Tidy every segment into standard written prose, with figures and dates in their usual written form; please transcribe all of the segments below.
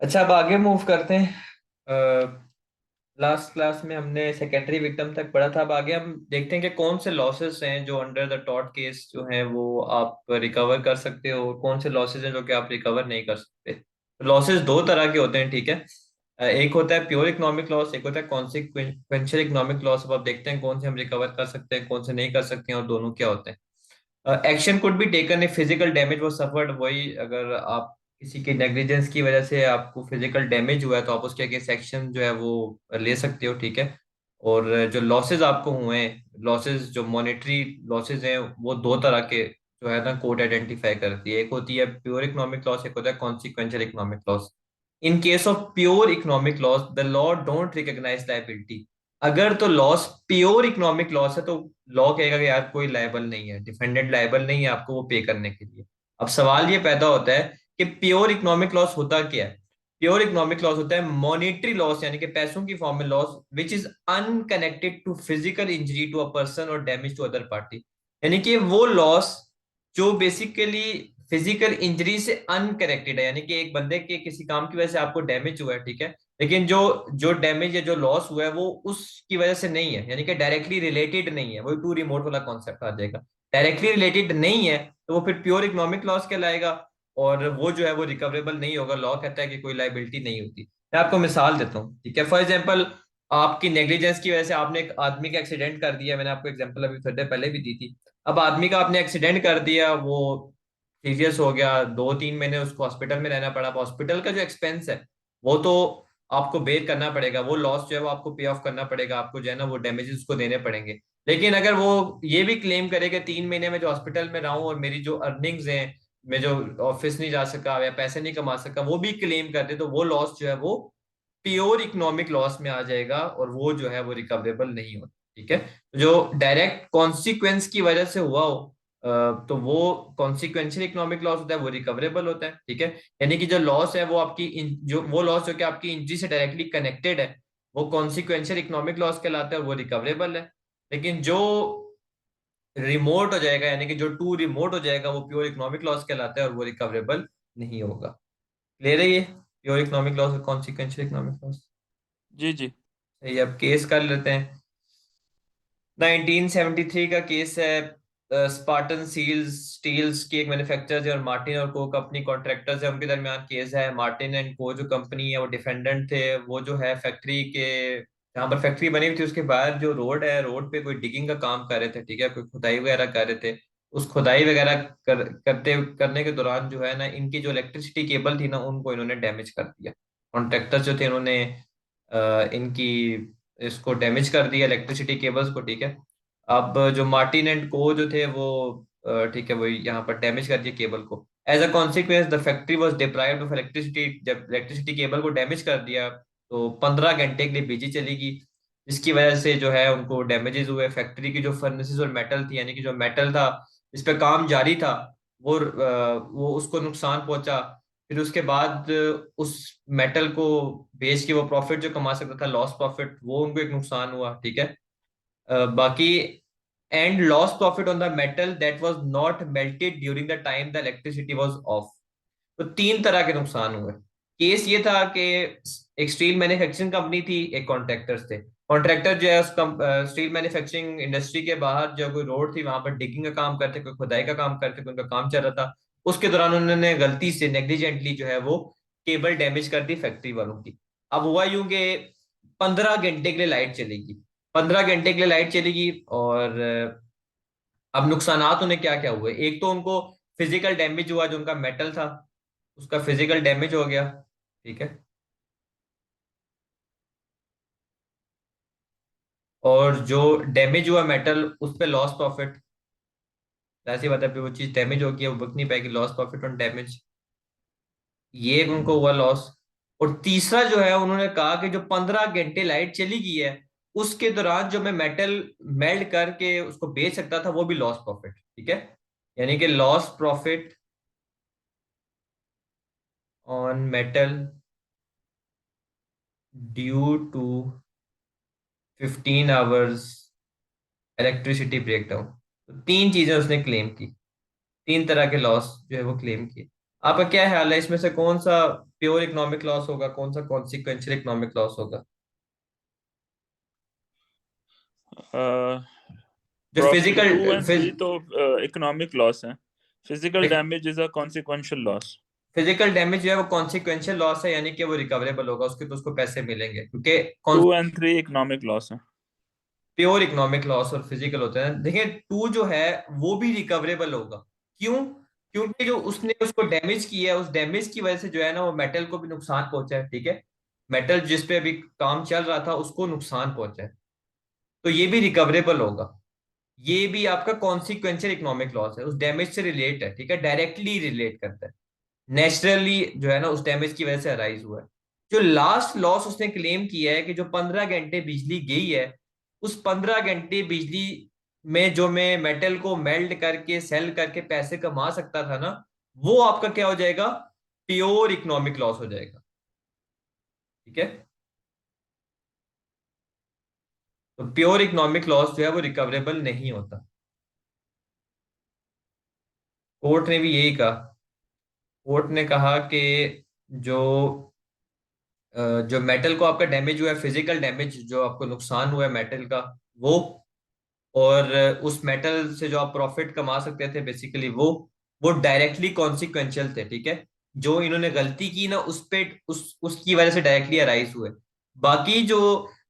अच्छा, अब आगे मूव करते हैं। लास्ट क्लास में हमने सेकेंडरी विक्टिम तक पढ़ा था। अब आगे हम देखते हैं कि कौन से लॉसेस हैं जो अंडर द टॉर्ट केस जो हैं वो आप रिकवर कर सकते हो, और कौन से लॉसेस हैं जो कि आप रिकवर नहीं कर सकते। लॉसेस दो तरह के होते हैं, ठीक है। एक होता है प्योर इकोनॉमिक लॉस, एक होता है कॉन्सिक्वेंशियल इकोनॉमिक लॉस। अब आप देखते हैं कौन से हम रिकवर कर सकते हैं, कौन से नहीं कर सकते हैं, और दोनों क्या होते हैं। Action could be taken, a physical damage वो सफर्ड। वही, अगर आप किसी की नेग्लिजेंस की वजह से आपको फिजिकल डैमेज हुआ है तो आप उसके अगेंस्ट एक्शन जो है वो ले सकते हो, ठीक है। और जो लॉसेस आपको हुए हैं, लॉसेस जो मॉनेटरी लॉसेस हैं, वो दो तरह के जो है ना कोर्ट आइडेंटिफाई करती है। एक होती है प्योर इकोनॉमिक लॉस, एक होता है consequential economic loss. In case of pure economic loss the law don't recognise liability. अगर तो लॉस प्योर इकोनॉमिक लॉस है तो लॉ कहेगा कि यार कोई लायबल नहीं है, डिफेंडेंट लायबल नहीं है आपको वो पे करने के लिए। अब सवाल ये पैदा होता है कि प्योर इकोनॉमिक लॉस होता क्या है। प्योर इकोनॉमिक लॉस होता है मॉनेटरी लॉस, यानी कि पैसों की फॉर्म में loss which is unconnected to physical injury to a person और डैमेज टू अदर पार्टी। यानी कि वो लॉस जो बेसिकली फिजिकल इंजरी से अनकनेक्टेड है, यानी कि एक बंदे के किसी काम की वजह से आपको डैमेज हुआ है, ठीक है। लेकिन जो जो डैमेज या जो लॉस हुआ है वो उसकी वजह से नहीं है, यानी कि डायरेक्टली रिलेटेड नहीं है। वही टू रिमोट वाला कॉन्सेप्ट आ जाएगा। डायरेक्टली रिलेटेड नहीं है तो वो फिर प्योर इकोनॉमिक लॉस कहलाएगा, और वो जो है वो रिकवरेबल नहीं होगा। लॉ कहता है कि कोई लाइबिलिटी नहीं होती। मैं आपको मिसाल देता हूँ, ठीक है। फॉर एग्जाम्पल, आपकी नेग्लिजेंस की वजह से आपने एक आदमी का एक्सीडेंट कर दिया। मैंने आपको एग्जाम्पल अभी थोड़ी देर पहले भी दी थी। अब आदमी का आपने एक्सीडेंट कर दिया, वो सीरियस हो गया, 2-3 महीने उसको हॉस्पिटल में रहना पड़ा। हॉस्पिटल का जो एक्सपेंस है वो तो आपको बेयर करना पड़ेगा, वो लॉस जो है वो आपको पे ऑफ करना पड़ेगा, आपको जो है ना वो डैमेजेस उसको देने पड़ेंगे। लेकिन अगर वो ये भी क्लेम करे कि 3 महीने में जो हॉस्पिटल में रहा हूँ और मेरी जो अर्निंग्स हैं, मैं जो ऑफिस नहीं जा सका या पैसे नहीं कमा सका, वो भी क्लेम कर दे, तो वो लॉस जो है वो प्योर इकोनॉमिक लॉस में आ जाएगा, और वो जो है वो रिकवरेबल नहीं होता, ठीक है। जो डायरेक्ट कॉन्सिक्वेंस की वजह से हुआ हो, तो वो कॉन्सिक्वेंशियल इकोनॉमिक लॉस होता है, वो रिकवरेबल होता है, ठीक है। यानी कि जो लॉस है वो आपकी जो वो लॉस जो कि आपकी इंजरी से डायरेक्टली कनेक्टेड है, वो कॉन्सिक्वेंशियल इकोनॉमिक लॉस कहलाता है, वो रिकवरेबल है। लेकिन जो रिमोट हो जाएगा, यानी कि जो टू रिमोट हो जाएगा, वो प्योर इकोनॉमिक लॉस कहलाता है, और वो रिकवरेबल नहीं होगा। क्लियर है ये प्योर इकोनॉमिक लॉस और कॉन्सिक्वेंशियल इकोनॉमिक लॉस? जी जी। सही, अब केस कर लेते हैं। 1973 का केस है। स्पार्टन सील्स स्टील्स की एक मैन्युफैक्चरर है, और मार्टिन और को कंपनी कॉन्ट्रैक्टर्स है, उनके दरमियान केस है। मार्टिन एंड को जो कंपनी है वो डिफेंडेंट थे। वो जो है फैक्ट्री के जहाँ पर फैक्ट्री बनी हुई थी उसके बाहर जो रोड है, रोड पे कोई डिगिंग का काम कर रहे थे, ठीक है, कोई खुदाई वगैरह कर रहे थे। उस खुदाई वगैरह करने के दौरान जो है ना, इनकी जो इलेक्ट्रिसिटी केबल थी ना, उनको इन्होंने डैमेज कर दिया। कॉन्ट्रैक्टर्स जो थे इन्होंने इनकी इसको डैमेज कर दिया, इलेक्ट्रिसिटी केबल्स को, ठीक है। अब जो मार्टिन एंड को जो थे वो ठीक है, वो यहाँ पर डैमेज कर दिया केबल को। As a consequence the factory was deprived of electricity. जब इलेक्ट्रिसिटी केबल को डैमेज कर दिया तो 15 घंटे के लिए बिजली चलेगी, जिसकी वजह से जो है उनको डैमेजेस हुए। फैक्ट्री की जो फर्नेसेस और मेटल थी, यानी कि जो मेटल था इस पे काम जारी था, वो उसको नुकसान पहुंचा। फिर उसके बाद उस मेटल को बेच के वो प्रॉफिट जो कमा सकता था, लॉस प्रॉफिट, वो उनको एक नुकसान हुआ, ठीक है। बाकी and loss profit on the metal that was not melted during the time the electricity was of. तो 3 तरह के नुकसान हुए। केस ये था कि एक स्टील मैन्युफैक्चरिंग कंपनी थी, एक कॉन्ट्रैक्टर्स थे। कॉन्ट्रैक्टर जो है उस स्टील मैन्युफैक्चरिंग इंडस्ट्री के बाहर जो कोई रोड थी वहां पर डिगिंग का काम करते, कोई खुदाई का काम करते, कोई उनका काम चल रहा था। उसके दौरान उन्होंने गलती से नेग्लिजेंटली जो है वो केबल डैमेज कर दी फैक्ट्री वालों की। अब हुआ यूं कि 15 घंटे के लिए लाइट चलेगी। 15 घंटे के लिए लाइट चलेगी, और अब नुकसानात उन्हें क्या क्या हुए। एक तो उनको फिजिकल डैमेज हुआ, जो उनका मेटल था उसका फिजिकल डैमेज हो गया, ठीक है। और जो डैमेज हुआ मेटल उस पे लॉस प्रॉफिट, ऐसी बात है, फिर वो चीज डैमेज हो गई है, वो बिक नहीं पाएगी। लॉस प्रॉफिट ऑन डैमेज, ये उनको हुआ लॉस। और तीसरा जो है, उन्होंने कहा कि जो 15 घंटे लाइट चली गई है उसके दौरान जो मैं मेटल मेल्ट करके उसको बेच सकता था, वो भी लॉस प्रॉफिट, ठीक है। यानी कि loss profit on metal due to 15 hours electricity breakdown. तो 3 चीजें उसने क्लेम की, 3 तरह के लॉस जो है वो क्लेम किए। आपका क्या ख्याल है इसमें से कौन सा प्योर इकोनॉमिक लॉस होगा, कौन सा कॉन्सिक्वेंशियल इकोनॉमिक लॉस होगा? जो प्रॉफिट फिजिकल 2 और 3 तो इकोनॉमिक लॉस है। Physical damage is a consequential loss. Physical damage जो है वो कॉन्सिक्वेंशियल लॉस है, यानी कि वो रिकवरेबल होगा, उसके तो उसको पैसे मिलेंगे, क्योंकि 2 और 3 इकोनॉमिक लॉस है। प्योर इकोनॉमिक लॉस और फिजिकल होते हैं। देखिए टू जो है वो भी रिकवरेबल होगा। क्यों? क्योंकि जो उसने उसको डैमेज किया है, उस डैमेज की वजह से जो है ना वो मेटल को भी नुकसान पहुंचा है, ठीक है। मेटल जिस पे अभी काम चल रहा था उसको नुकसान पहुंचा है, तो ये भी रिकवरेबल होगा। ये भी आपका कॉन्सिक्वेंशियल इकोनॉमिक लॉस है, उस डैमेज से रिलेट है, ठीक है, डायरेक्टली रिलेट करता है। नेचुरली जो है ना उस डैमेज की वजह से अराइज हुआ है। जो लास्ट लॉस उसने क्लेम किया है कि जो 15 घंटे बिजली गई है, उस 15 घंटे बिजली में जो मैं मेटल को मेल्ट करके सेल करके पैसे कमा सकता था ना, वो आपका क्या हो जाएगा? प्योर इकोनॉमिक लॉस हो जाएगा, ठीक है। तो प्योर इकोनॉमिक लॉस जो है वो रिकवरेबल नहीं होता। कोर्ट ने भी यही कहा। कोर्ट ने कहा कि जो जो मेटल को आपका डैमेज हुआ है, फिजिकल डैमेज जो आपको नुकसान हुआ है मेटल का, वो, और उस मेटल से जो आप प्रॉफिट कमा सकते थे बेसिकली वो डायरेक्टली कॉन्सिक्वेंशियल थे, ठीक है। जो इन्होंने गलती की ना उस पे उसकी वजह से डायरेक्टली अराइज हुए। बाकी जो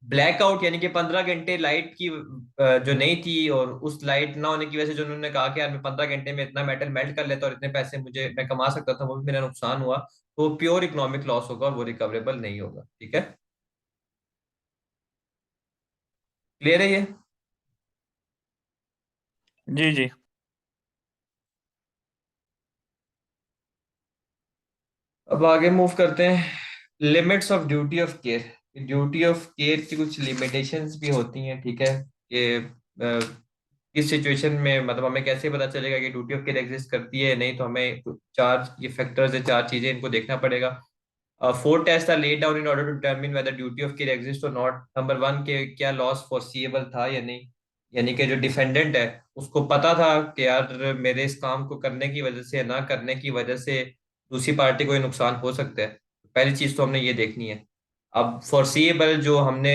ब्लैकआउट यानी कि 15 घंटे लाइट की जो नहीं थी, और उस लाइट ना होने की वजह से जो उन्होंने कहा कि यार मैं 15 घंटे में इतना मेटल मेल्ट कर लेता और इतने पैसे मुझे मैं कमा सकता था, वो भी मेरा नुकसान हुआ, तो प्योर इकोनॉमिक लॉस होगा और वो रिकवरेबल नहीं होगा, ठीक है। क्लियर है ये? जी जी। अब आगे मूव करते हैं। Limits of duty of care. Duty of care की कुछ लिमिटेशंस भी होती हैं, ठीक है, कि किस सिचुएशन में, मतलब हमें कैसे पता चलेगा कि ड्यूटी ऑफ केयर एग्जिस्ट करती है, नहीं तो हमें चार ये फैक्टर्स है, चार चीजें, इनको देखना पड़ेगा। Four test are laid down in order to determine whether duty of care exist और नॉट। नंबर वन, के क्या लॉस फोर्सिएबल था या नहीं, यानी कि जो डिफेंडेंट है उसको पता था कि यार मेरे इस काम को करने की वजह से या ना करने की वजह से दूसरी पार्टी को ये नुकसान हो सकता है। पहली चीज तो हमने ये देखनी है। अब फोर्सिएबल जो हमने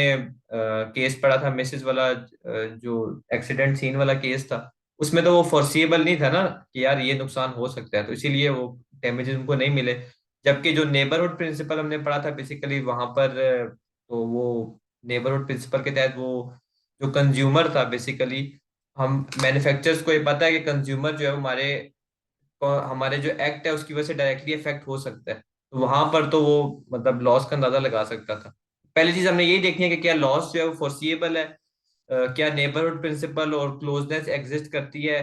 केस पढ़ा था मिसेस वाला, जो एक्सीडेंट सीन वाला केस था, उसमें तो वो फोर्सिएबल नहीं था ना कि यार ये नुकसान हो सकता है, तो इसीलिए वो डैमेजेस उनको नहीं मिले। जबकि जो नेबरहुड प्रिंसिपल हमने पढ़ा था बेसिकली वहां पर, तो वो नेबरहुड प्रिंसिपल के तहत वो जो कंज्यूमर था बेसिकली, हम मैन्युफैक्चरर्स को ये पता है कि कंज्यूमर जो है वो हमारे हमारे जो एक्ट है उसकी वजह से डायरेक्टली इफेक्ट हो सकता है, तो वहां पर तो वो मतलब लॉस का अंदाजा लगा सकता था। पहली चीज हमने यही देखनी है कि क्या लॉस जो है वो फोर्सिएबल है, क्या नेबरहुड प्रिंसिपल और क्लोजनेस एग्जिस्ट करती है,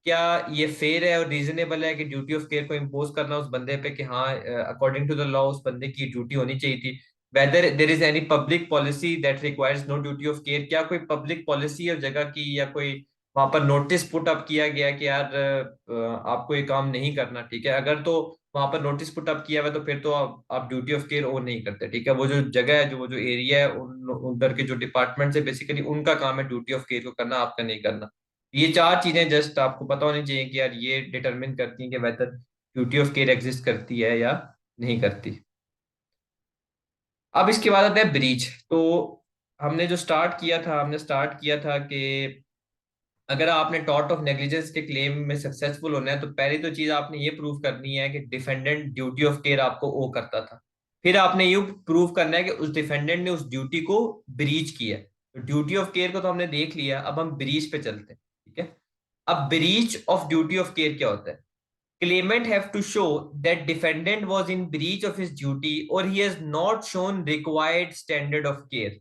क्या ये फेयर है और रीजनेबल है कि ड्यूटी ऑफ केयर को इम्पोज करना उस बंदे पे कि हाँ अकॉर्डिंग टू द लॉ उस बंदे की ड्यूटी होनी चाहिए थी। Whether there is any public policy that requires no duty of care, क्या कोई पब्लिक पॉलिसी है उस जगह की, या कोई वहां पर नोटिस पुट अप किया गया कि यार आपको ये काम नहीं करना, ठीक है। अगर तो वहां पर नोटिस पुट अप किया हुआ है तो फिर तो आप ड्यूटी ऑफ केयर ओन नहीं करते, ठीक है। वो जो जगह है, जो वो जो एरिया है, उधर के जो डिपार्टमेंट है बेसिकली उनका काम है ड्यूटी ऑफ केयर को करना, आपका नहीं करना। ये चार चीजें जस्ट आपको पता होनी चाहिए कि यार ये डिटरमिन करती हैं कि whether duty of care exist करती है या नहीं करती। अब इसके बाद आता है ब्रीच। तो हमने स्टार्ट किया था कि अगर आपने टॉर्ट ऑफ नेग्लिजेंस के क्लेम में सक्सेसफुल होना है तो पहली तो चीज आपने ये प्रूव करनी है कि डिफेंडेंट ड्यूटी ऑफ केयर आपको ओ करता था। फिर आपने ये प्रूव करना है कि उस डिफेंडेंट ने उस ड्यूटी को ब्रीच किया। तो ड्यूटी ऑफ केयर को तो हमने देख लिया, अब हम ब्रीच पे चलते हैं, ठीक है। अब breach of duty of care क्या होता है? Claimant have to show that defendant was in breach of his duty or he has not shown required standard of care।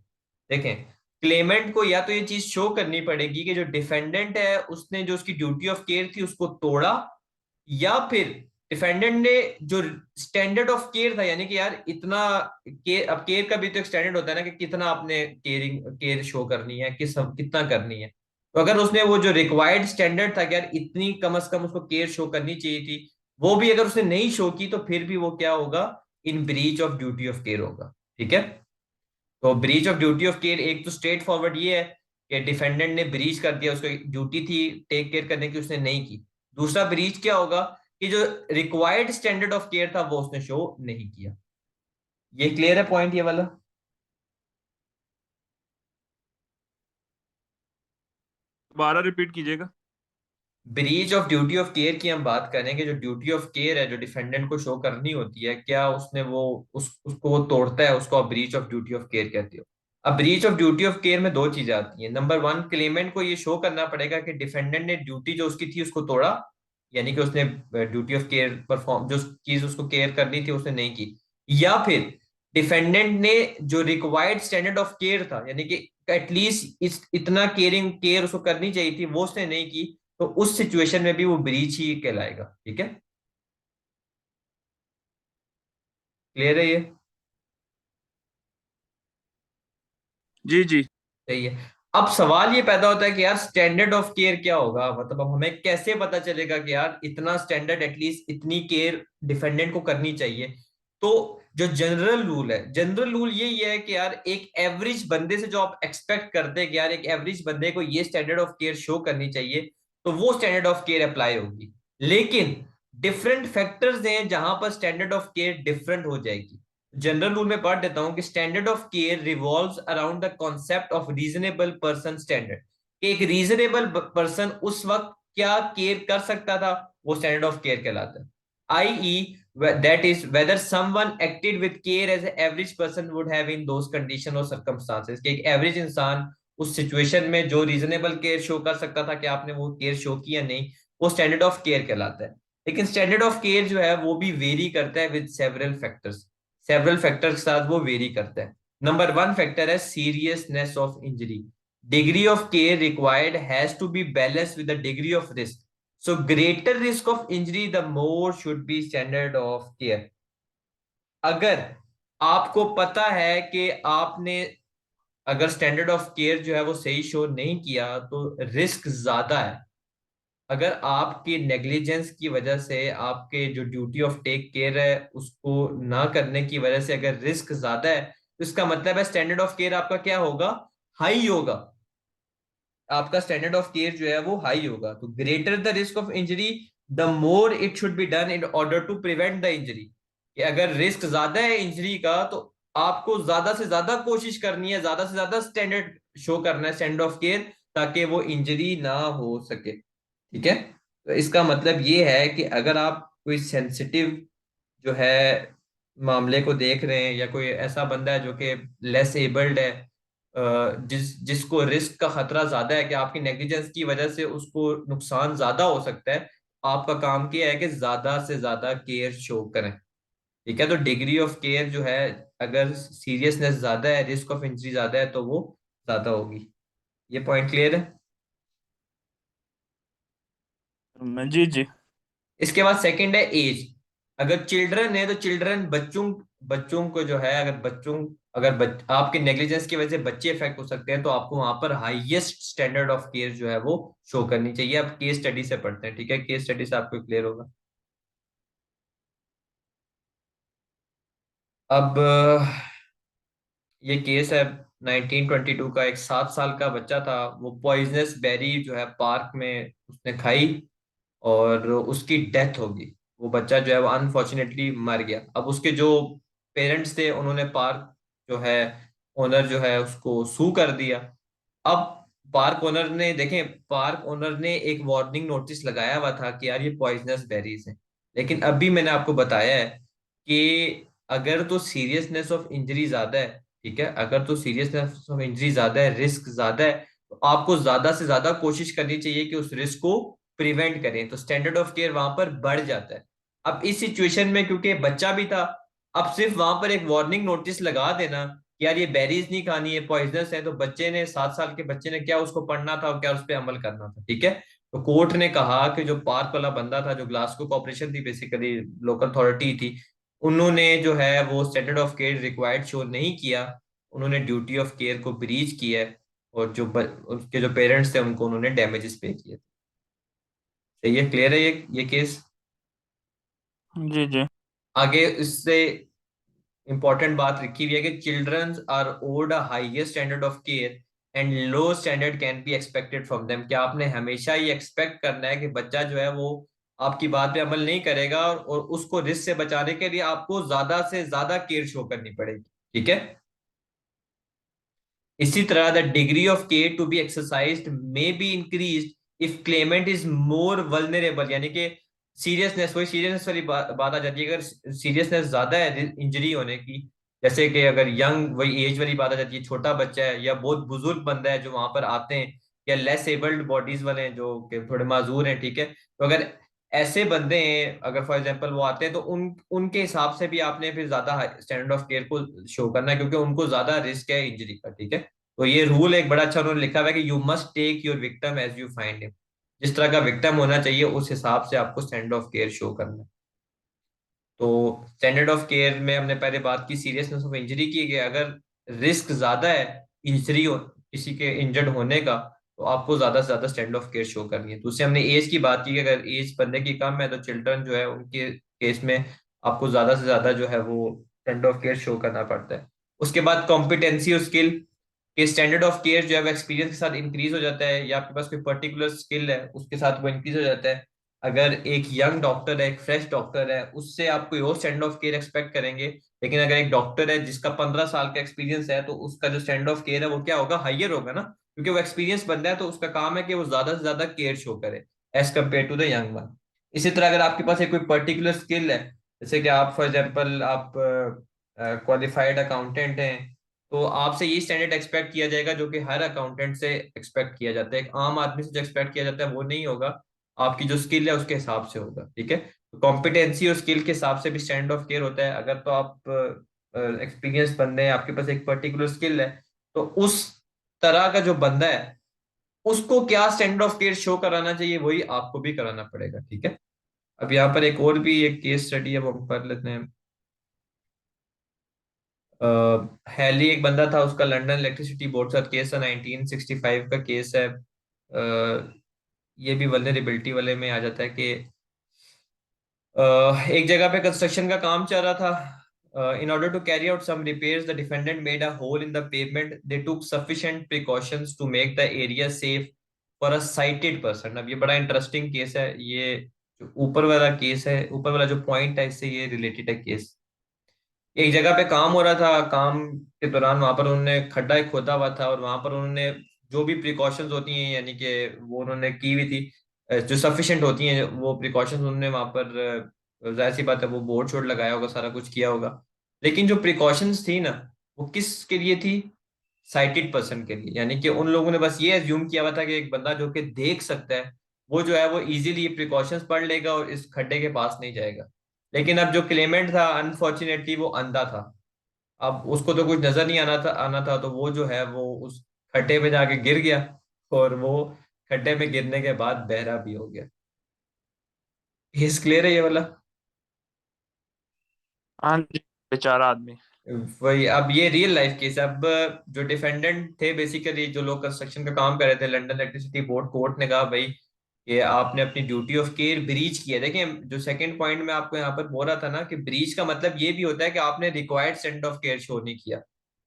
देखें, क्लेमेंट को या तो ये चीज शो करनी पड़ेगी कि जो डिफेंडेंट है उसने जो उसकी ड्यूटी ऑफ केयर थी उसको तोड़ा, या फिर डिफेंडेंट ने जो स्टैंडर्ड ऑफ केयर था, यानी कि यार इतना केयर, अब केयर का भी तो एक स्टैंडर्ड होता है ना कि कितना आपने केयर शो करनी है, कितना करनी है। तो अगर उसने वो जो रिक्वायर्ड स्टैंडर्ड था कि यार इतनी कम से कम उसको केयर शो करनी चाहिए थी, वो भी अगर उसने नहीं शो की, तो फिर भी वो क्या होगा? In breach of duty of care होगा, ठीक है। तो breach of duty of care एक तो स्ट्रेट फॉरवर्ड ये है कि डिफेंडेंट ने ब्रीच कर दिया, उसको ड्यूटी थी टेक केयर करने की, उसने नहीं की। दूसरा ब्रीच क्या होगा? कि जो रिक्वायर्ड स्टैंडर्ड ऑफ केयर था वो उसने शो नहीं किया। ये क्लियर है पॉइंट ये वाला? दोबारा रिपीट कीजिएगा। Breach of duty of care की हम बात करें कि जो ड्यूटी ऑफ केयर है जो डिफेंडेंट को शो करनी होती है, क्या उसने वो उसको वो तोड़ता है, उसको आप breach of duty of care कहते हो। अब breach of duty of care में दो चीजें आती हैं। नंबर वन, क्लेमेंट को ये शो करना पड़ेगा कि डिफेंडेंट ने ड्यूटी जो उसकी थी उसको तोड़ा, यानी कि उसने ड्यूटी ऑफ केयर परफॉर्म, जो चीज उसको केयर करनी थी उसने नहीं की। या फिर डिफेंडेंट ने जो रिक्वायर्ड स्टैंडर्ड ऑफ केयर था, यानी कि एटलीस्ट इस इतना केयरिंग केयर उसको करनी चाहिए थी, वो उसने नहीं की, तो उस सिचुएशन में भी वो ब्रीच ही कहलाएगा। ठीक है, क्लियर है ये? जी जी। सही है। अब सवाल ये पैदा होता है कि यार स्टैंडर्ड ऑफ केयर क्या होगा, मतलब अब हमें कैसे पता चलेगा कि यार इतना स्टैंडर्ड, एटलीस्ट इतनी केयर डिफेंडेंट को करनी चाहिए। तो जो जनरल रूल है, जनरल रूल यही है कि यार एक एवरेज बंदे से जो आप एक्सपेक्ट करते हैं कि यार एक एवरेज बंदे को ये स्टैंडर्ड ऑफ केयर शो करनी चाहिए, तो वो स्टैंडर्ड ऑफ केयर अप्लाई होगी। लेकिन डिफरेंट फैक्टर्स हैं जहां पर स्टैंडर्ड ऑफ केयर डिफरेंट हो जाएगी। जनरल रूल में पढ़ देता हूं कि standard of care revolves around the concept of reasonable person standard. एक रीजनेबल पर्सन उस वक्त क्या केयर कर सकता था, वो स्टैंडर्ड ऑफ केयर कहलाता है। I that is whether someone acted with care as average person would have in those condition or circumstances, कि एक एवरेज इंसान उस सिचुएशन में जो रीजनेबल केयर शो कर सकता था कि आपने वो केयर शो किया नहीं, वो स्टैंडर्ड ऑफ केयर कहलाता है। लेकिन स्टैंडर्ड ऑफ केयर जो है वो भी वेरी करता है विद सेवरल फैक्टर के साथ वो वेरी करता है। नंबर वन फैक्टर है seriousness of injury. Degree of care required has to be balance with the degree of risk. So greater risk of injury the more should be standard of care. अगर आपको पता है कि आपने, अगर standard of care जो है वो सही शो नहीं किया तो रिस्क ज्यादा है। अगर आपकी नेग्लिजेंस की वजह से, आपके जो ड्यूटी ऑफ टेक केयर है उसको ना करने की वजह से अगर रिस्क ज्यादा है, तो इसका मतलब है स्टैंडर्ड ऑफ केयर आपका क्या होगा, हाई होगा। आपका स्टैंडर्ड ऑफ केयर जो है वो हाई होगा। तो greater the risk of injury the more it should be done in order to prevent the injury. कि अगर रिस्क ज्यादा है इंजरी का, तो आपको ज्यादा से ज्यादा कोशिश करनी है, ज्यादा से ज्यादा स्टैंडर्ड शो करना है, स्टैंडर्ड ऑफ केयर, ताकि वो इंजरी ना हो सके। ठीक है, तो इसका मतलब ये है कि अगर आप कोई सेंसिटिव जो है मामले को देख रहे हैं, या कोई ऐसा बंदा है जो कि लेस एबल्ड है, जिसको रिस्क का खतरा ज्यादा है कि आपकी नेग्लिजेंस की वजह से उसको नुकसान ज्यादा हो सकता है, आपका काम क्या है कि ज्यादा से ज्यादा केयर शो करें। ठीक है, तो डिग्री ऑफ केयर जो है, अगर सीरियसनेस ज्यादा है, रिस्क ऑफ इंजरी ज्यादा है, तो वो ज्यादा होगी। ये पॉइंट क्लियर है? जी जी। इसके बाद सेकंड है एज। अगर चिल्ड्रन है तो चिल्ड्रन, बच्चों बच्चों को जो है, अगर आपके नेग्लिजेंस की वजह से बच्चे इफेक्ट हो सकते हैं, तो आपको वहां पर हाईएस्ट स्टैंडर्ड ऑफ केयर जो है वो शो करनी चाहिए। आप केस स्टडी से पढ़ते हैं, ठीक है, केस स्टडी से आपको क्लियर होगा। अब ये केस है 1922 का। एक 7 साल का बच्चा था, वो पॉइजनस बेरी जो है पार्क में उसने खाई और उसकी डेथ हो गई। वो बच्चा जो है वो अनफॉर्चुनेटली मर गया। अब उसके जो पेरेंट्स थे उन्होंने पार्क जो है ओनर जो है उसको सू कर दिया। अब पार्क ओनर ने, देखें, पार्क ओनर ने एक वार्निंग नोटिस लगाया हुआ था कि यार ये पॉइजनस बेरीज हैं। लेकिन अभी मैंने आपको बताया है कि अगर तो सीरियसनेस ऑफ इंजरी ज्यादा है, ठीक है, अगर तो सीरियसनेस ऑफ इंजरी ज्यादा है, रिस्क ज्यादा है, तो आपको ज्यादा से ज्यादा कोशिश करनी चाहिए कि उस रिस्क को प्रिवेंट करें। तो स्टैंडर्ड ऑफ केयर वहां पर बढ़ जाता है। अब इस सिचुएशन में क्योंकि बच्चा भी था, अब सिर्फ वहां पर एक वार्निंग नोटिस लगा देना कि यार ये बेरीज नहीं खानी है, पॉइजनस है, तो बच्चे ने, 7 साल के बच्चे ने क्या उसको पढ़ना था और क्या उस पर अमल करना था। ठीक है, तो कोर्ट ने कहा कि जो पार्क वाला बंदा था, जो ग्लासगो कॉर्पोरेशन थी, बेसिकली लोकल अथॉरिटी थी, उन्होंने जो है वो standard of care required show नहीं किया। उन्होंने ड्यूटी ऑफ केयर को ब्रीच किया है, और उसके जो पेरेंट्स थे उनको उन्होंने डैमेजेस पे किए। सही है, क्लियर है ये केस? जी जी। आगे इससे इंपॉर्टेंट बात लिखी हुई है कि childrens are owed a highest standard of care and low standard can be expected from them. क्या आपने हमेशा ही एक्सपेक्ट करना है कि बच्चा जो है वो आपकी बात पे अमल नहीं करेगा, और उसको रिस्क से बचाने के लिए आपको ज्यादा से ज्यादा केयर शो करनी पड़ेगी। ठीक है। इसी तरह the degree of care to be exercised may be increased if claimant is more vulnerable, यानी कि सीरियसनेस, वही सीरियसनेस वाली बात आ जाती है। अगर सीरियसनेस ज्यादा है इंजरी होने की, जैसे कि अगर यंग, वही एज वाली बात आ जाती है, छोटा बच्चा है या बहुत बुजुर्ग बंदा है जो वहां पर आते हैं, या लेस एबल्ड बॉडीज वाले हैं जो कि थोड़े माजूर हैं, ठीक है, तो अगर ऐसे बंदे हैं, अगर फॉर एग्जांपल वो आते हैं, तो उनके हिसाब से भी आपने फिर ज्यादा स्टैंडर्ड ऑफ केयर को शो करना है, क्योंकि उनको ज्यादा रिस्क है इंजरी का। ठीक है। तो ये रूल एक बड़ा अच्छा उन्होंने लिखा हुआ है कि you must take your victim as you find him. जिस तरह का विक्टिम होना चाहिए उस हिसाब से आपको स्टैंडर्ड ऑफ केयर शो करना है। तो स्टैंडर्ड ऑफ केयर में हमने पहले बात की सीरियसनेस ऑफ इंजरी की, कि अगर रिस्क ज्यादा है इंजरी हो, किसी के इंजर्ड होने का, तो आपको ज्यादा से ज्यादा स्टैंडर्ड ऑफ केयर शो करनी है। दूसरे हमने एज की बात की कि अगर एज बंदे की कम है तो चिल्ड्रन जो है उनके केस में आपको ज्यादा से ज्यादा जो है वो स्टैंडर्ड ऑफ केयर शो करना पड़ता है। उसके बाद कॉम्पिटेंसी और स्किल के स्टैंडर्ड ऑफ केयर जो है वो एक्सपीरियंस के साथ इंक्रीज हो जाता है, या आपके पास कोई पर्टिकुलर स्किल है उसके साथ वो इंक्रीज हो जाता है। अगर एक यंग डॉक्टर है, एक फ्रेश डॉक्टर है, उससे आप कोई और स्टैंडर्ड ऑफ केयर एक्सपेक्ट करेंगे। लेकिन अगर एक डॉक्टर है जिसका 15 साल का एक्सपीरियंस है, तो उसका जो स्टैंडर्ड ऑफ केयर है वो क्या होगा, हाइयर होगा ना, क्योंकि वो एक्सपीरियंस बंदा है, तो उसका काम है कि वो ज्यादा से ज्यादा केयर शो करे as compare to the young one. इसी तरह अगर आपके पास एक कोई पर्टिकुलर स्किल है, जैसे कि आप फॉर एग्जाम्पल आप क्वालिफाइड अकाउंटेंट हैं, तो आपसे ये स्टैंडर्ड एक्सपेक्ट किया जाएगा जो कि हर अकाउंटेंट से एक्सपेक्ट किया जाता है। एक आम आदमी से जो एक्सपेक्ट किया जाता है वो नहीं होगा, आपकी जो स्किल है उसके हिसाब से होगा। ठीक है। तो कॉम्पिटेंसी और स्किल के हिसाब से भी स्टैंडर्ड ऑफ केयर होता है। अगर तो आप एक्सपीरियंस बंदे हैं, आपके पास एक पर्टिकुलर स्किल है, तो उस तरह का जो बंदा है उसको क्या स्टैंडर्ड ऑफ केयर शो कराना चाहिए वही आपको भी कराना पड़ेगा। ठीक है। अब यहाँ पर एक और भी एक केस स्टडी है वो हम कर लेते हैं। हैली एक बंदा था, उसका लंदन इलेक्ट्रिसिटी बोर्ड के साथ केस है, 1965 का केस है। ये भी वल्नरेबिलिटी वाले में आ जाता है कि एक जगह पे कंस्ट्रक्शन का काम चल रहा था। In order to carry out some repairs the defendant made a hole in the pavement, they took sufficient precautions to make the area safe for a sighted person. अब ये बड़ा इंटरेस्टिंग केस है। ये जो ऊपर वाला केस है, ऊपर वाला जो पॉइंट है, इससे ये रिलेटेड है केस। एक जगह पे काम हो रहा था, काम के दौरान वहां पर उन्होंने खड्डा एक खोदा हुआ था, और वहां पर उन्होंने जो भी प्रिकॉशंस होती हैं, यानी कि वो उन्होंने की हुई थी, जो सफिशिएंट होती हैं वो प्रिकॉशंस उन्होंने वहां पर, जाहिर सी बात है वो बोर्ड शोर्ड लगाया होगा, सारा कुछ किया होगा। लेकिन जो प्रिकॉशंस थी ना, वो किस के लिए थी, साइटेड पर्सन के लिए। यानी कि उन लोगों ने बस ये एज्यूम किया हुआ था कि एक बंदा जो कि देख सकता है वो जो है वो इजीली ये प्रिकॉशंस पढ़ लेगा और इस खड्डे के पास नहीं जाएगा। लेकिन अब जो क्लेमेंट था अनफॉर्चुनेटली वो अंधा था। अब उसको तो कुछ नजर नहीं आना था, तो वो जो है वो उस खड्डे में जाके गिर गया, और वो खड्डे में गिरने के बाद बहरा भी हो गया। हिस क्लियर है ये वाला। हाँ जी, बेचारा आदमी। वही, अब ये रियल लाइफ केस है। अब जो डिफेंडेंट थे, बेसिकली जो लोग कंस्ट्रक्शन का काम कर रहे थे, लंदन इलेक्ट्रिसिटी बोर्ड, कोर्ट ने कहा भाई कि आपने अपनी ड्यूटी ऑफ केयर ब्रीच किया। देखिए, जो सेकंड पॉइंट में आपको यहाँ पर बोल रहा था ना कि ब्रीच का मतलब ये भी होता है कि आपने required standard of care show नहीं किया।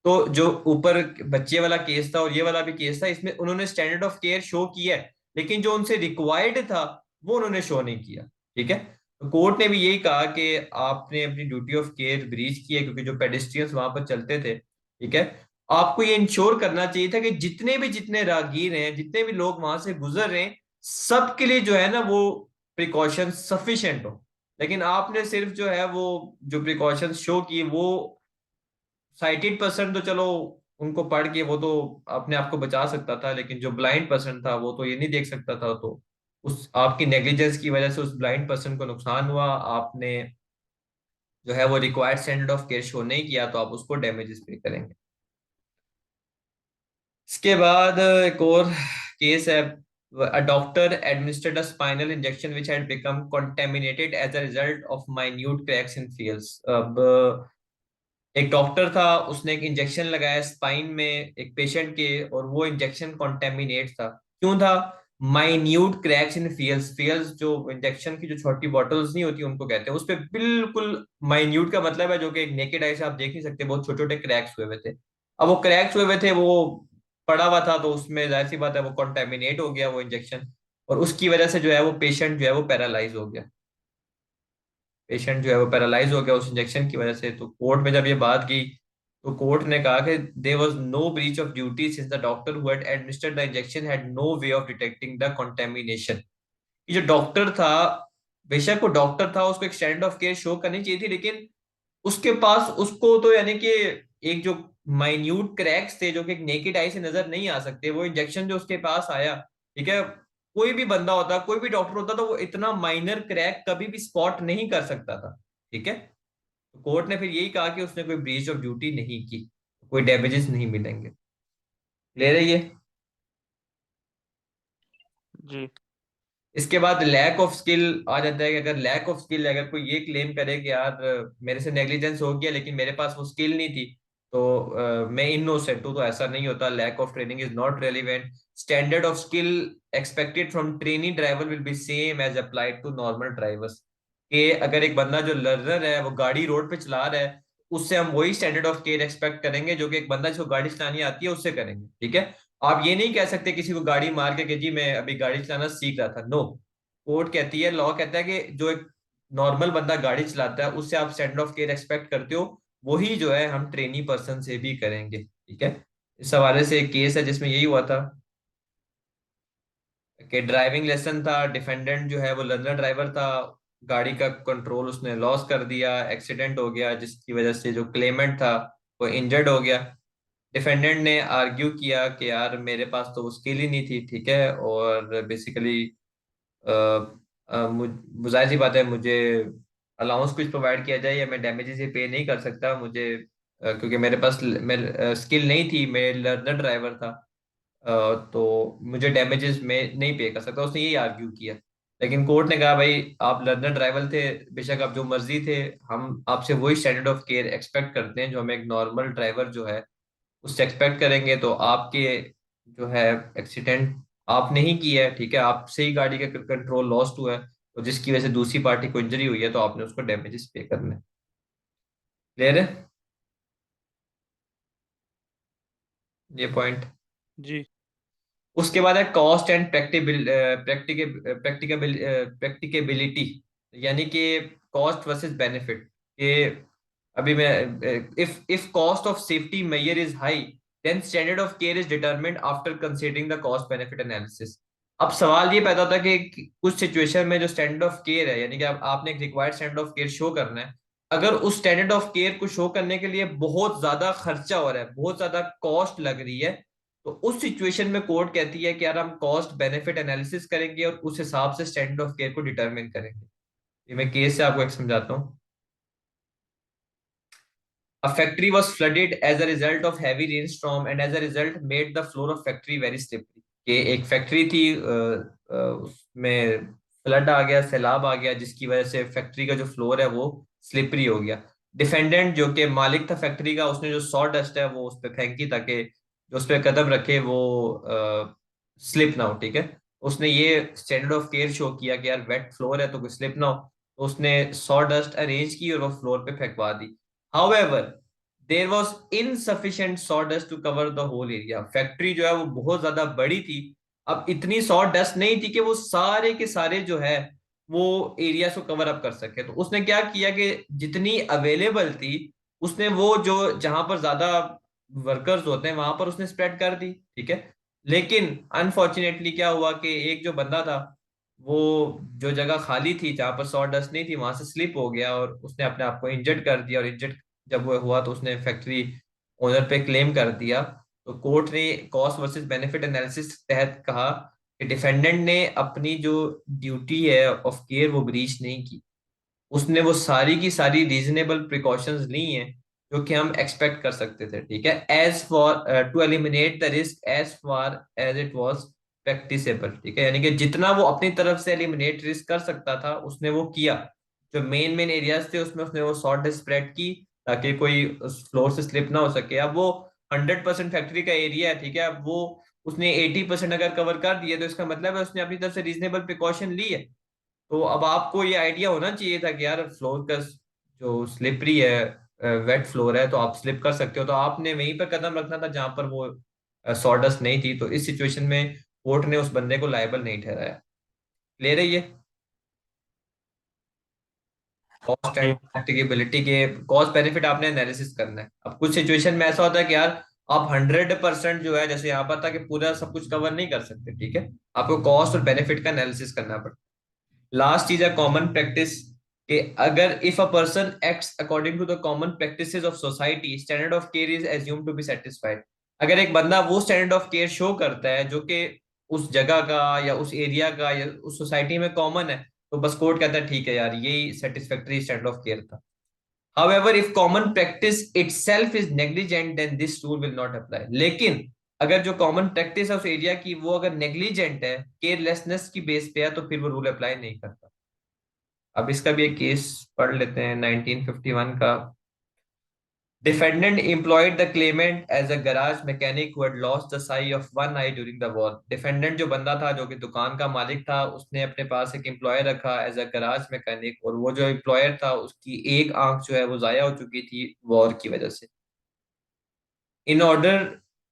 तो जो ऊपर बच्चे वाला केस था और ये वाला भी केस था, इसमें उन्होंने स्टैंडर्ड ऑफ केयर शो किया है, लेकिन जो उनसे रिक्वायर्ड था वो उन्होंने शो नहीं किया। ठीक है। तो कोर्ट ने भी यही कहा कि आपने अपनी ड्यूटी ऑफ केयर ब्रीच की है, क्योंकि जो पेडिस्ट्रियंस वहां पर चलते थे, ठीक है, आपको ये इंश्योर करना चाहिए था कि जितने राहगीर हैं, जितने भी लोग वहां से गुजर रहे हैं, सबके लिए जो है ना वो प्रिकॉशन सफिशिएंट हो। लेकिन आपने सिर्फ जो है वो जो प्रिकॉशन शो की, वो साइटेड पर्सन तो चलो उनको पढ़ के वो तो अपने आप को बचा सकता था, लेकिन जो ब्लाइंड पर्सन था वो तो ये नहीं देख सकता था। तो उस आपकी नेग्लिजेंस की वजह से उस ब्लाइंड पर्सन को नुकसान हुआ। आपने जो है वो required standard of care show नहीं किया, तो आप उसको डैमेजेस पे करेंगे। इसके बाद एक और केस है। A doctor administered a spinal injection which had become contaminated as a result of minute cracks in fields. अब एक डॉक्टर था, उसने एक इंजेक्शन लगाया स्पाइन में एक पेशेंट के, और वो इंजेक्शन कॉन्टेमिनेट था। क्यों था? माइन्यूट क्रैक्स इन फियल्स। फियल्स जो इंजेक्शन की जो छोटी बॉटल्स नहीं होती उनको कहते हैं, उस पे बिल्कुल माइन्यूट का मतलब है जो कि एक नेकेड आई से आप देख नहीं सकते, बहुत छोटे छोटे क्रैक्स हुए हुए थे। अब वो क्रैक्स हुए हुए थे, वो पड़ा हुआ था, तो उसमें जाहिर सी बात है वो कॉन्टेमिनेट हो गया वो इंजेक्शन, और उसकी वजह से जो है वो पेशेंट जो है वो पैरालाइज हो गया। पेशेंट जो है वो पैरालाइज हो गया उस इंजेक्शन की वजह से। तो कोर्ट में जब ये बात गई तो कोर्ट ने कहा कि there was no breach of duty since the doctor who had administered the injection had no way of detecting the contamination. ये जो डॉक्टर था, बेशक वो डॉक्टर था, उसको एक स्टैंडर्ड ऑफ केयर शो करनी चाहिए थी, लेकिन उसके पास उसको तो यानी कि एक जो माइन्यूट क्रैक्स थे जो कि एक नेकेड आई से नजर नहीं आ सकते, वो इंजेक्शन जो उसके पास आया, ठीक है, कोई भी बंदा होता, कोई भी डॉक्टर होता, तो वो इतना माइनर क्रैक कभी भी स्पॉट नहीं कर सकता था। ठीक है। तो कोर्ट ने फिर यही कहा कि उसने कोई ब्रीच ऑफ ड्यूटी नहीं की, कोई डैमेजेस नहीं मिलेंगे। ले रही है। जी। इसके बाद लैक ऑफ स्किल आ जाता है कि अगर लैक ऑफ स्किल, अगर कोई ये क्लेम करे कि यार मेरे से नेग्लिजेंस हो गया लेकिन मेरे पास वो स्किल नहीं थी, तो मैं इनोसेंट हूँ, तो ऐसा नहीं होता। Lack of training is not relevant. Standard of skill expected from trainee driver will be same as applied to normal drivers. कि अगर एक बंदा जो लर्नर है वो गाड़ी रोड पे चला रहा है, उससे हम वही स्टैंडर्ड ऑफ केयर एक्सपेक्ट करेंगे जो कि एक बंदा जिसको गाड़ी चलानी आती है उससे करेंगे। ठीक है। आप ये नहीं कह सकते किसी को गाड़ी मार के कि जी मैं अभी गाड़ी चलाना सीख रहा था। नो। कोर्ट कहती है, लॉ कहता है कि जो एक नॉर्मल बंदा गाड़ी चलाता है उससे आप स्टैंडर्ड ऑफ केयर एक्सपेक्ट करते हो, वही जो है हम ट्रेनी पर्सन से भी करेंगे। ठीक है। इस हवाले से एक केस है जिसमें यही हुआ था कि ड्राइविंग लेसन था, डिफेंडेंट जो है वो लर्नर ड्राइवर था, गाड़ी का कंट्रोल उसने लॉस कर दिया, एक्सीडेंट हो गया जिसकी वजह से जो क्लेमेंट था वो इंजर्ड हो गया। डिफेंडेंट ने आर्ग्यू किया कि यार मेरे पास तो वो स्किल ही नहीं थी, ठीक है, और बेसिकली जाहिर सी बात है मुझे अलाउंस कुछ प्रोवाइड किया जाए या मैं डैमेजेस ये पे नहीं कर सकता, मुझे क्योंकि मेरे पास मैं स्किल नहीं थी, मैं लर्नर ड्राइवर था, तो मुझे डैमेजेस में नहीं पे कर सकता, उसने यही आर्ग्यू किया। लेकिन कोर्ट ने कहा भाई आप लर्नर ड्राइवर थे, बेशक आप जो मर्जी थे, हम आपसे वही स्टैंडर्ड ऑफ केयर एक्सपेक्ट करते हैं जो हम एक नॉर्मल ड्राइवर जो है उससे एक्सपेक्ट करेंगे। तो आपके जो है एक्सीडेंट आपने ही किया है, ठीक है, आपसे ही गाड़ी का कंट्रोल लॉस्ट हुआ है, तो जिसकी वजह से दूसरी पार्टी को इंजरी हुई है तो आपने उसको डैमेजेस पे करने। क्लियर है ये पॉइंट। जी। उसके बाद है कॉस्ट एंड प्रैक्टिकेबिलिटी, यानी कि कॉस्ट वर्सेस बेनिफिट। कि अभी मैं, if cost of safety measure is high then standard of care is determined after considering the cost benefit analysis. अब सवाल ये पैदा होता है कि कुछ सिचुएशन में जो स्टैंडर्ड ऑफ केयर है, यानी कि आपने एक required standard of care show करना है, अगर उस स्टैंडर्ड ऑफ केयर को शो करने के लिए बहुत ज्यादा खर्चा हो रहा है, बहुत ज्यादा कॉस्ट लग रही है, तो उस सिचुएशन में कोर्ट कहती है कि यार हम कॉस्ट बेनिफिट एनालिसिस करेंगे और उस हिसाब से स्टैंडर्ड ऑफ केयर को डिटरमिन करेंगे। ये मैं केस से आपको एक समझाता हूँ। A factory was flooded as a result of heavy rainstorm and as a result made the floor of factory very slippery। कि एक फैक्ट्री थी, उसमें फ्लड आ गया, सैलाब आ गया, जिसकी वजह से फैक्ट्री का जो फ्लोर है वो स्लिपरी हो गया। डिफेंडेंट जो कि मालिक था फैक्ट्री का, उसने जो सॉ डस्ट है वो उस पर फेंकी ताकि जो उस पर कदम रखे वो स्लिप ना हो। ठीक है। उसने ये स्टैंडर्ड ऑफ केयर शो किया कि यार वेट फ्लोर है तो कोई स्लिप ना हो, तो उसने सॉ डस्ट अरेंज की और वो फ्लोर पे फेंकवा दी। However, there was insufficient sawdust to cover the whole area। Factory जो है वो बहुत ज्यादा बड़ी थी, अब इतनी सॉ डस्ट नहीं थी कि वो सारे के सारे जो है वो एरिया को कवर अप कर सके। तो उसने क्या किया कि जितनी अवेलेबल थी उसने वो जो जहां पर ज्यादा वर्कर्स होते हैं वहां पर उसने स्प्रेड कर दी। ठीक है। लेकिन अनफॉर्चुनेटली क्या हुआ कि एक जो बंदा था वो जो जगह खाली थी जहां पर सॉ डस्ट नहीं थी वहां से स्लिप हो गया और उसने अपने आप को इंजर्ड कर दिया, और इंजर्ड जब वो हुआ तो उसने फैक्ट्री ओनर पे क्लेम कर दिया। तो कोर्ट ने कॉस्ट वर्सेस बेनिफिट एनालिसिस तहत कहा कि डिफेंडेंट ने अपनी जो ड्यूटी है ऑफ केयर वो ब्रीच नहीं की, उसने वो सारी की सारी रीजनेबल प्रिकॉशंस ली हैं जो कि हम एक्सपेक्ट कर सकते थे। ठीक है। As for to eliminate the risk as far as it was practicable. ठीक है। यानी कि जितना वो अपनी तरफ से एलिमिनेट रिस्क कर सकता था उसने वो किया। जो मेन मेन एरियाज थे उसमें उसने वो सॉर्ट स्प्रेड की ताकि कोई उस फ्लोर से स्लिप ना हो सके। अब वो 100% फैक्ट्री का एरिया है, ठीक है, अब वो उसने 80% अगर कवर कर दिया तो इसका मतलब है उसने अपनी तरफ से रीजनेबल प्रिकॉशन ली है। तो अब आपको ये आइडिया होना चाहिए था कि यार फ्लोर का जो स्लिपरी है, वेट फ्लोर है, तो आप स्लिप कर सकते हो, तो आपने वहीं पर कदम रखना था जहां पर वो सॉडस्ट नहीं थी। तो इस सिचुएशन में कोर्ट ने उस बंदे को लायबल नहीं ठहराया। ले रही है। कॉस्ट एंड जी। प्रैक्टिकेबिलिटी के कॉस्ट बेनिफिट आपने एनालिसिस करना है। अब कुछ सिचुएशन में ऐसा होता है कि यार आप 100% जो है, जैसे यहाँ पर था कि पूरा सब कुछ कवर नहीं कर सकते, ठीक है, आपको कॉस्ट और बेनिफिट का एनालिसिस करना पड़ता है। लास्ट चीज है कॉमन प्रैक्टिस, कि अगर if a person acts according to the common practices of society, standard of care is assume to be satisfied. अगर एक बंदा वो स्टैंडर्ड ऑफ केयर शो करता है जो कि उस जगह का या उस एरिया का या उस सोसाइटी में कॉमन है, तो बस कोर्ट कहता है ठीक है यार, यही सेटिस्फैक्टरी स्टैंडर्ड ऑफ केयर था। However, if common practice itself is negligent, then this rule will not apply. लेकिन अगर जो कॉमन प्रैक्टिस है उस एरिया की वो अगर नेग्लिजेंट है, केयरलेसनेस की बेस पे है, तो फिर वो रूल अप्लाई नहीं करता। अब इसका भी एक केस पढ़ लेते हैं 1951 का। Defendant employed the claimant as a garage mechanic who had lost the sight of one eye during the war. Defendant जो बंदा था, जो कि दुकान का मालिक था, उसने अपने पास एक एम्प्लॉयर रखा एज अ गराज मैकेनिक, और वो जो एम्प्लॉयर था उसकी एक आंख जो है वो जाया हो चुकी थी वॉर की वजह से। In order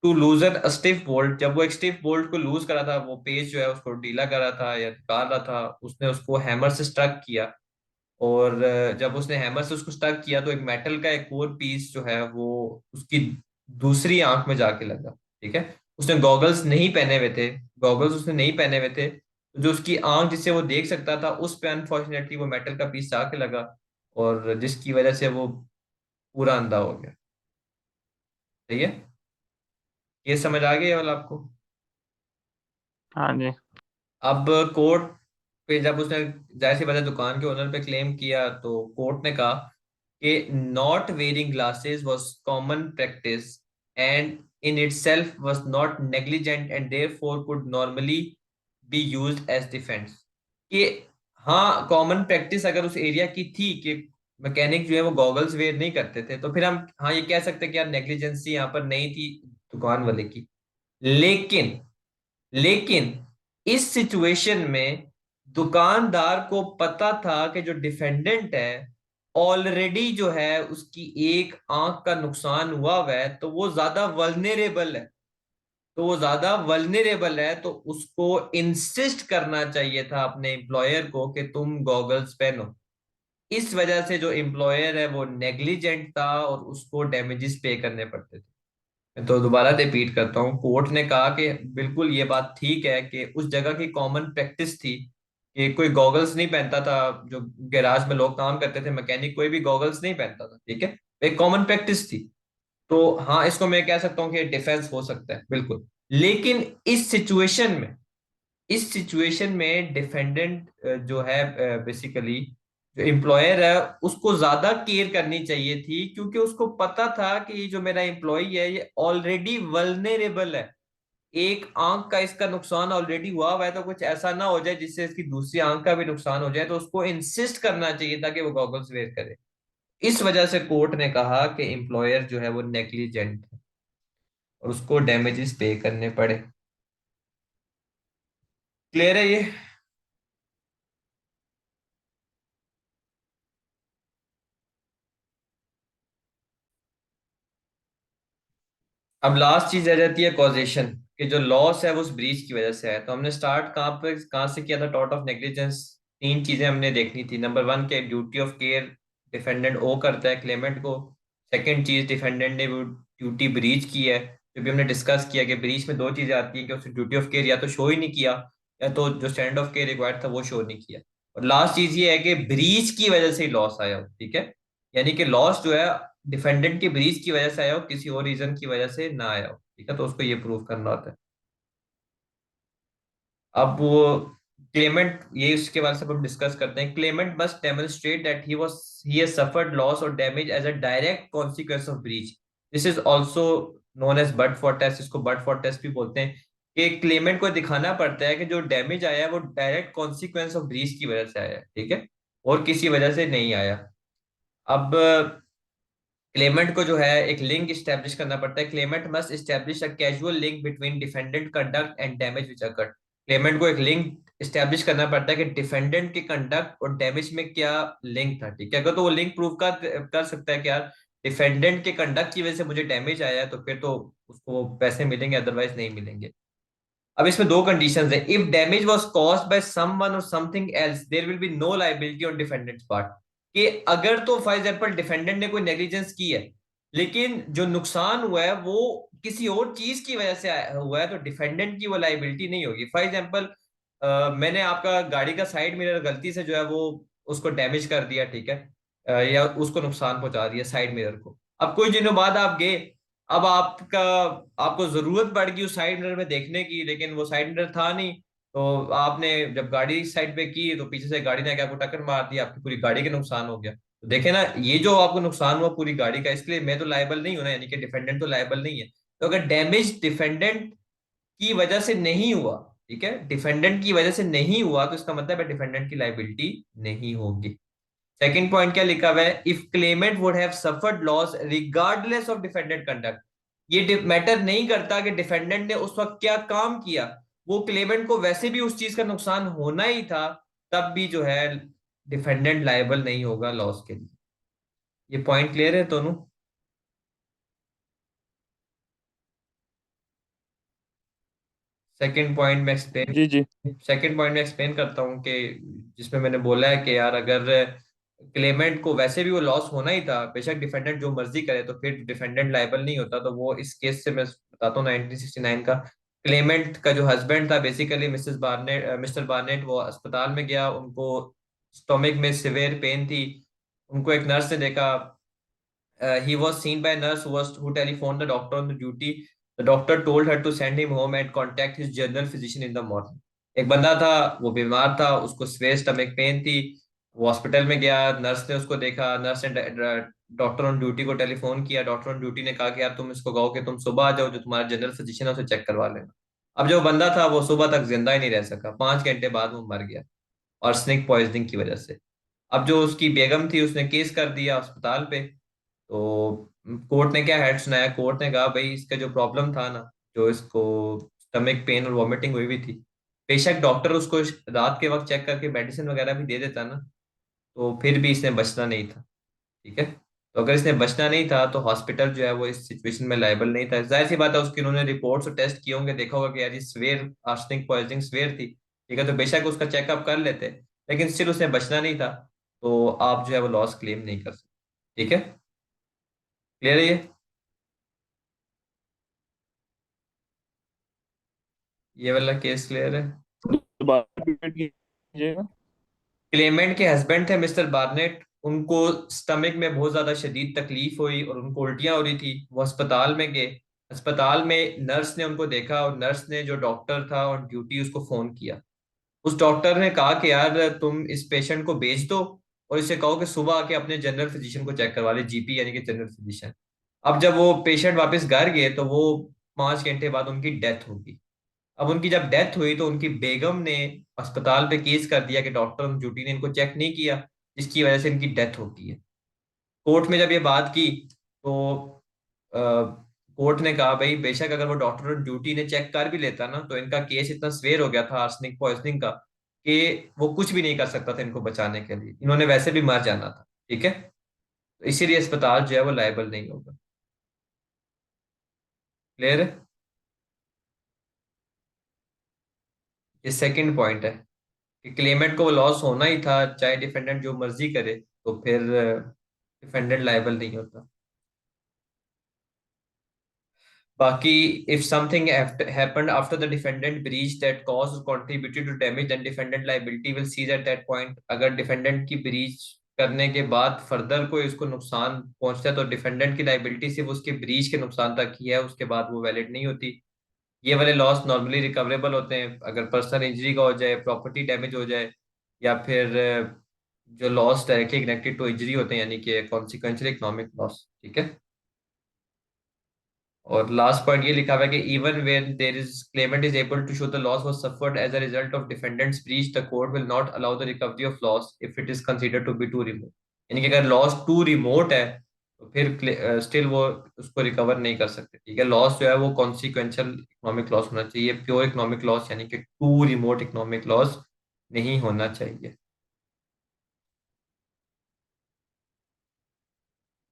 to loosen a stiff bolt, जब वो एक स्टिफ बोल्ट को लूज करा था, वो पेज जो है उसको ढीला करा था या निकाल रहा था, उसने उसको हैमर से स्ट्रक किया। और जब उसने हैमर से उसको स्टक किया तो एक मेटल का एक और पीस जो है वो उसकी दूसरी आंख में जाके लगा, ठीक है। उसने गॉगल्स नहीं पहने हुए थे, गॉगल्स उसने नहीं पहने हुए थे, तो जो उसकी आंख जिससे वो देख सकता था उस पे अनफॉर्चुनेटली वो मेटल का पीस जाके लगा, और जिसकी वजह से वो पूरा अंधा हो गया। सही है, ये समझ आ गया ये वाला आपको? हाँ जी। अब कोर्ट पे जब उसने जाहिर सी बात है दुकान के ओनर पे क्लेम किया, तो कोर्ट ने कहा कि not wearing glasses was common practice and in itself was not negligent and therefore could normally be used as defence. कि हाँ, कॉमन प्रैक्टिस अगर उस एरिया की थी कि मैकेनिक जो है वो गॉगल्स वेयर नहीं करते थे, तो फिर हम हाँ ये कह सकते हैं कि यार नेग्लिजेंसी यहाँ पर नहीं थी दुकान वाले की। लेकिन लेकिन इस सिचुएशन में दुकानदार को पता था कि जो डिफेंडेंट है ऑलरेडी जो है उसकी एक आंख का नुकसान हुआ हुआ है, तो वो ज्यादा वल्नेरेबल है। तो उसको इंसिस्ट करना चाहिए था अपने एम्प्लॉयर को कि तुम गॉगल्स पहनो। इस वजह से जो एम्प्लॉयर है वो नेग्लिजेंट था और उसको डैमेजेस पे करने पड़ते थे। तो दोबारा रिपीट करता हूँ, कोर्ट ने कहा कि बिल्कुल ये बात ठीक है कि उस जगह की कॉमन प्रैक्टिस थी कि कोई गॉगल्स नहीं पहनता था। जो गैराज में लोग काम करते थे, मैकेनिक कोई भी गॉगल्स नहीं पहनता था, ठीक है, एक कॉमन प्रैक्टिस थी। तो हाँ, इसको मैं कह सकता हूँ कि डिफेंस हो सकता है बिल्कुल। लेकिन इस सिचुएशन में डिफेंडेंट जो है बेसिकली जो एम्प्लॉयर है उसको ज्यादा केयर करनी चाहिए थी, क्योंकि उसको पता था कि ये जो मेरा एम्प्लॉय है ये ऑलरेडी वल्नेरेबल है। एक आंख का इसका नुकसान ऑलरेडी हुआ है, तो कुछ ऐसा ना हो जाए जिससे इसकी दूसरी आंख का भी नुकसान हो जाए, तो उसको इंसिस्ट करना चाहिए था कि वो गॉगल्स वेयर करे। इस वजह से कोर्ट ने कहा कि एम्प्लॉयर जो है वो नेग्लिजेंट है और उसको डैमेजेस पे करने पड़े। क्लियर है ये? अब लास्ट चीज आ जाती है कॉजेशन, कि जो लॉस है वो उस ब्रीच की वजह से है। तो हमने स्टार्ट कहाँ से किया था? Tort of negligence. तीन चीजें हमने देखनी थी। नंबर वन के ड्यूटी ऑफ केयर डिफेंडेंट ओ करता है क्लेमेंट को। सेकंड चीज, डिफेंडेंट ने वो ड्यूटी ब्रीच की है, जो भी हमने डिस्कस किया कि ब्रीच में दो चीजें आती हैं कि उसने ड्यूटी ऑफ केयर या तो शो ही नहीं किया, या तो जो स्टैंड ऑफ केयर रिक्वायर्ड था वो शो नहीं किया। और लास्ट चीज ये है कि ब्रीच की वजह से ही लॉस आया हो, ठीक है, यानी कि लॉस जो है डिफेंडेंट की ब्रीच की वजह से आया हो, किसी और रीजन की वजह से ना आया हो, ठीक है, तो उसको ये प्रूव करना होता है। अब वो क्लेमेंट, ये उसके बारे में हम डिस्कस करते हैं। Claimant must demonstrate that he has suffered loss or damage as a direct consequence of breach. This is also known as but for test, इसको बट फॉर टेस्ट भी बोलते हैं। कि क्लेमेंट को दिखाना पड़ता है कि जो डैमेज आया है वो डायरेक्ट कॉन्सिक्वेंस ऑफ ब्रीच की वजह से आया है, ठीक है, और किसी वजह से नहीं आया। अब क्लेमेंट को जो है एक लिंक स्टैब्लिश करना पड़ता है। Clement must establish a casual link between defendant conduct and damage which occurred. Clement को एक लिंक स्टैब्लिश करना पड़ता है कि डिफेंडेंट के कंडक्ट और डैमेज में क्या लिंक था, ठीक है। अगर तो वो लिंक प्रूव कर सकता है कि यार डिफेंडेंट के कंडक्ट की वजह से मुझे डैमेज आया है, तो फिर तो उसको पैसे मिलेंगे, अदरवाइज नहीं मिलेंगे। अब इसमें दो कंडीशंस है। If damage was caused by someone or something else there will be no liability on defendant's part. कि अगर तो फॉर एग्जाम्पल डिफेंडेंट ने कोई नेग्लिजेंस की है, लेकिन जो नुकसान हुआ है वो किसी और चीज की वजह से हुआ है, तो डिफेंडेंट की वो लाइबिलिटी नहीं होगी। फॉर एग्जाम्पल मैंने आपका गाड़ी का साइड मिरर गलती से जो है वो उसको डैमेज कर दिया, ठीक है, या उसको नुकसान पहुंचा दिया साइड मिरर को। अब कुछ दिनों बाद आप गए, अब आपको जरूरत पड़ गई उस साइड मिरर में देखने की, लेकिन वो साइड मिरर था नहीं। तो आपने जब गाड़ी साइड पे की तो पीछे से गाड़ी ने क्या आपको टक्कर मार दी, आपकी पूरी गाड़ी का नुकसान हो गया। तो देखे ना, ये जो आपको नुकसान हुआ पूरी गाड़ी का, इसके लिए मैं तो लायबल नहीं हूं ना, यानी कि डिफेंडेंट तो लायबल नहीं है। तो अगर डैमेज डिफेंडेंट की वजह से नहीं हुआ, ठीक है, डिफेंडेंट की वजह से नहीं हुआ, तो इसका मतलब है डिफेंडेंट की लाइबिलिटी नहीं होगी। सेकंड पॉइंट क्या लिखा हुआ है, if Clement would have suffered loss regardless of defendant conduct. ये मैटर नहीं करता कि डिफेंडेंट ने उस वक्त क्या काम किया, वो क्लेमेंट को वैसे भी उस चीज का नुकसान होना ही था, तब भी जो है डिफेंडेंट लायबल नहीं होगा लॉस के लिए। ये पॉइंट क्लियर है दोनों? सेकंड पॉइंट में एक्सप्लेन जी जी। सेकंड पॉइंट में एक्सप्लेन करता हूँ कि जिसमें मैंने बोला है कि यार अगर क्लेमेंट को वैसे भी वो लॉस होना ही था, बेशक डिफेंडेंट जो मर्जी करे, तो फिर डिफेंडेंट लायबल नहीं होता। तो वो इस केस से मैं बताता हूँ 1969 का। क्लेमेंट का जो हस्बैंड था बेसिकली मिस्टर बार्नेट, वो अस्पताल में गया, उनको स्टोमक में सिवियर पेन थी। उनको एक नर्स ने देखा, he was seen by a nurse who telephoned the doctor on the duty. The doctor told her to send him home and contact his general physician in the morning. एक बंदा था, वो बीमार था, उसको स्वेयर स्टमक पेन थी, वो hospital में गया, नर्स ने उसको देखा, नर्स ने डॉक्टर ऑन ड्यूटी को टेलीफोन किया, डॉक्टर ऑन ड्यूटी ने कहा कि यार तुम इसको कहो कि तुम सुबह आ जाओ, जो तुम्हारा जनरल फिजिशियन है उसे चेक करवा लेना। अब जो बंदा था वो सुबह तक जिंदा ही नहीं रह सका, 5 घंटे बाद वो मर गया, आर्सेनिक पॉइजनिंग की वजह से। अब जो उसकी बेगम थी उसने केस कर दिया अस्पताल पे। तो कोर्ट ने क्या हेड सुनाया, कोर्ट ने कहा भाई इसका जो प्रॉब्लम था ना, जो इसको स्टमक पेन और वॉमिटिंग हुई हुई थी, बेशक डॉक्टर उसको रात के वक्त चेक करके मेडिसिन वगैरह भी दे देता ना, तो फिर भी इसने बचना नहीं था, ठीक है। तो अगर इसने बचना नहीं था तो हॉस्पिटल जो है वो इस सिचुएशन में लायबल नहीं था। जाहिर सी बात है, उसकी उन्होंने रिपोर्ट्स और टेस्ट किए होंगे, देखा होगा कि यार ये स्वेयर आर्सेनिक पॉइजनिंग स्वेयर थी, ठीक है, तो बेशक उसका चेकअप कर लेते, लेकिन स्टिल उसे बचना नहीं था। तो आप जो है वो लॉस क्लेम नहीं कर सकते, ठीक है। क्लियर है ये? ये वाला केस क्लियर है? बात रिपीट कीजिएगा। क्लेमेंट के हस्बैंड थे मिस्टर बार्नेट, उनको स्टमक में बहुत ज्यादा शदीद तकलीफ हुई और उनको उल्टियां हो रही थी, वो अस्पताल में गए। अस्पताल में नर्स ने उनको देखा और नर्स ने जो डॉक्टर था ऑन ड्यूटी उसको फोन किया। उस डॉक्टर ने कहा कि यार तुम इस पेशेंट को भेज दो और इसे कहो कि सुबह आके अपने जनरल फिजिशियन को चेक करवा ले, जीपी यानी कि जनरल फिजिशियन। अब जब वो पेशेंट वापस घर गए तो वो 5 घंटे बाद उनकी डेथ होगी। अब उनकी जब डेथ हुई तो उनकी बेगम ने अस्पताल पे केस कर दिया कि डॉक्टर ऑन ड्यूटी ने इनको चेक नहीं किया, जिसकी वजह से इनकी डेथ होती है। कोर्ट में जब ये बात की तो कोर्ट ने कहा भाई बेशक अगर वो डॉक्टर ऑन ड्यूटी ने चेक कर भी लेता ना, तो इनका केस इतना स्वेयर हो गया था आर्सेनिक पॉइजनिंग का कि वो कुछ भी नहीं कर सकता था इनको बचाने के लिए, इन्होंने वैसे भी मर जाना था, ठीक है। तो इसीलिए अस्पताल जो है वो लायबल नहीं होगा। क्लियर है? ये सेकंड पॉइंट है कि क्लेमेंट को वो लॉस होना ही था, चाहे डिफेंडेंट जो मर्जी करे, तो फिर डिफेंडेंट लायबल नहीं होता। बाकी if something happened after the defendant breach that caused or contributed to damage, then defendant liability will cease at that point। अगर डिफेंडेंट की ब्रीच करने के बाद फर्दर कोई उसको नुकसान पहुंचता है तो डिफेंडेंट की लाइबिलिटी सिर्फ उसके ब्रीच के नुकसान तक ही है, उसके बाद वो वैलिड नहीं होती। ये वाले लॉस नॉर्मली रिकवरेबल होते हैं अगर पर्सनल इंजरी का हो जाए, प्रॉपर्टी डैमेज हो जाए, या फिर जो loss directly connected to injury होते हैं, यानी कि कॉन्सिक्वेंशियल इकोनॉमिक लॉस, ठीक है। और लास्ट पॉइंट ये लिखा हुआ है कि even when there is claimant is able to show the loss was suffered as a result of defendant's breach, the court will not allow the recovery of loss if it is considered to be too remote. यानी कि अगर loss to remote है तो फिर still वो उसको recover नहीं कर सकते, ठीक है। लॉस जो है वो कॉन्सिक्वेंशियल इकोनॉमिक लॉस होना चाहिए, प्योर इकोनॉमिक लॉस यानी कि टू रिमोट इकोनॉमिक लॉस नहीं होना चाहिए।